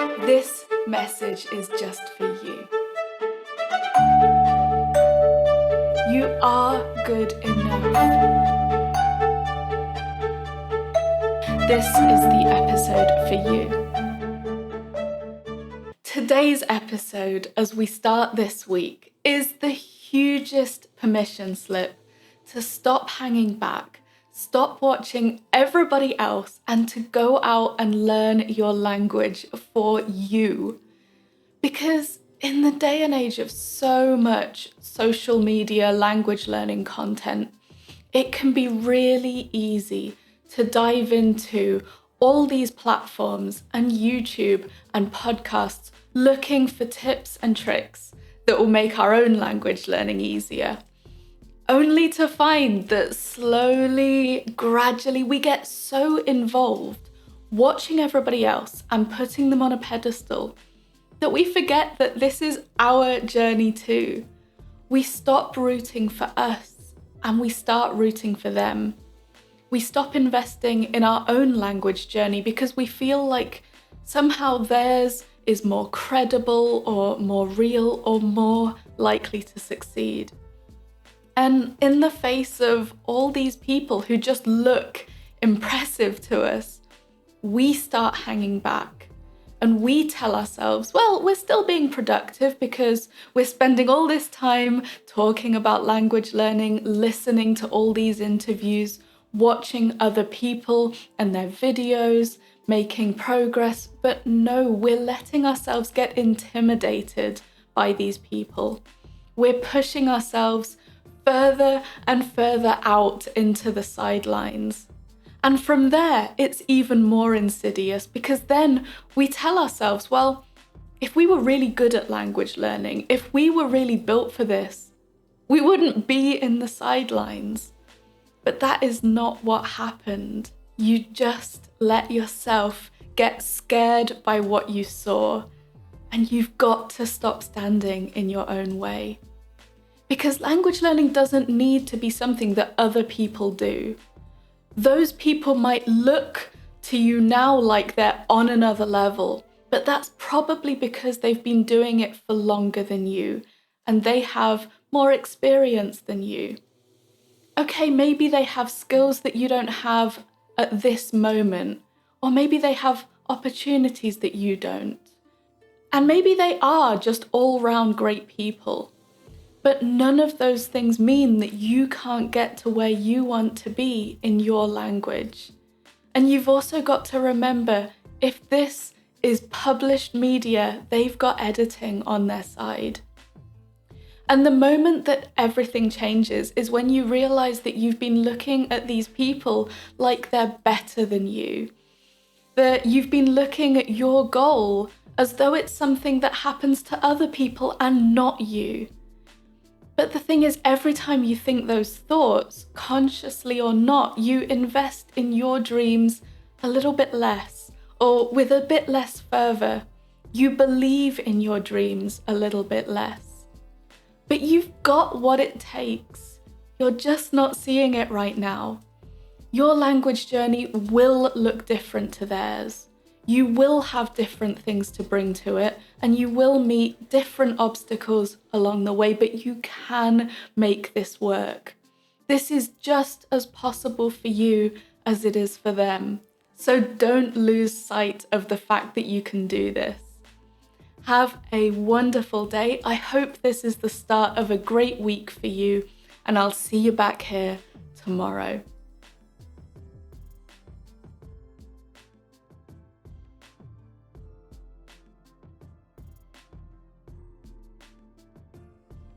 This message is just for you. You are good enough. This is the episode for you. Today's episode, as we start this week, is the hugest permission slip to stop hanging back, stop watching everybody else, and to go out and learn your language for you. Because in the day and age of so much social media language learning content, it can be really easy to dive into all these platforms and YouTube and podcasts looking for tips and tricks that will make our own language learning easier. Only to find that slowly, gradually, we get so involved watching everybody else and putting them on a pedestal that we forget that this is our journey too. We stop rooting for us and we start rooting for them. We stop investing in our own language journey because we feel like somehow theirs is more credible or more real or more likely to succeed. And in the face of all these people who just look impressive to us, we start hanging back and we tell ourselves, well, we're still being productive because we're spending all this time talking about language learning, listening to all these interviews, watching other people and their videos, making progress. But no, we're letting ourselves get intimidated by these people. We're pushing ourselves further and further out into the sidelines. And from there, it's even more insidious because then we tell ourselves, well, if we were really good at language learning, if we were really built for this, we wouldn't be in the sidelines. But that is not what happened. You just let yourself get scared by what you saw, and you've got to stop standing in your own way. Because language learning doesn't need to be something that other people do. Those people might look to you now like they're on another level, but that's probably because they've been doing it for longer than you, and they have more experience than you. Okay, maybe they have skills that you don't have at this moment, or maybe they have opportunities that you don't. And maybe they are just all-round great people. But none of those things mean that you can't get to where you want to be in your language. And you've also got to remember, if this is published media, they've got editing on their side. And the moment that everything changes is when you realize that you've been looking at these people like they're better than you. That you've been looking at your goal as though it's something that happens to other people and not you. But the thing is, every time you think those thoughts, consciously or not, you invest in your dreams a little bit less, or with a bit less fervour. You believe in your dreams a little bit less. But you've got what it takes. You're just not seeing it right now. Your language journey will look different to theirs. You will have different things to bring to it, and you will meet different obstacles along the way, but you can make this work. This is just as possible for you as it is for them. So don't lose sight of the fact that you can do this. Have a wonderful day. I hope this is the start of a great week for you, and I'll see you back here tomorrow.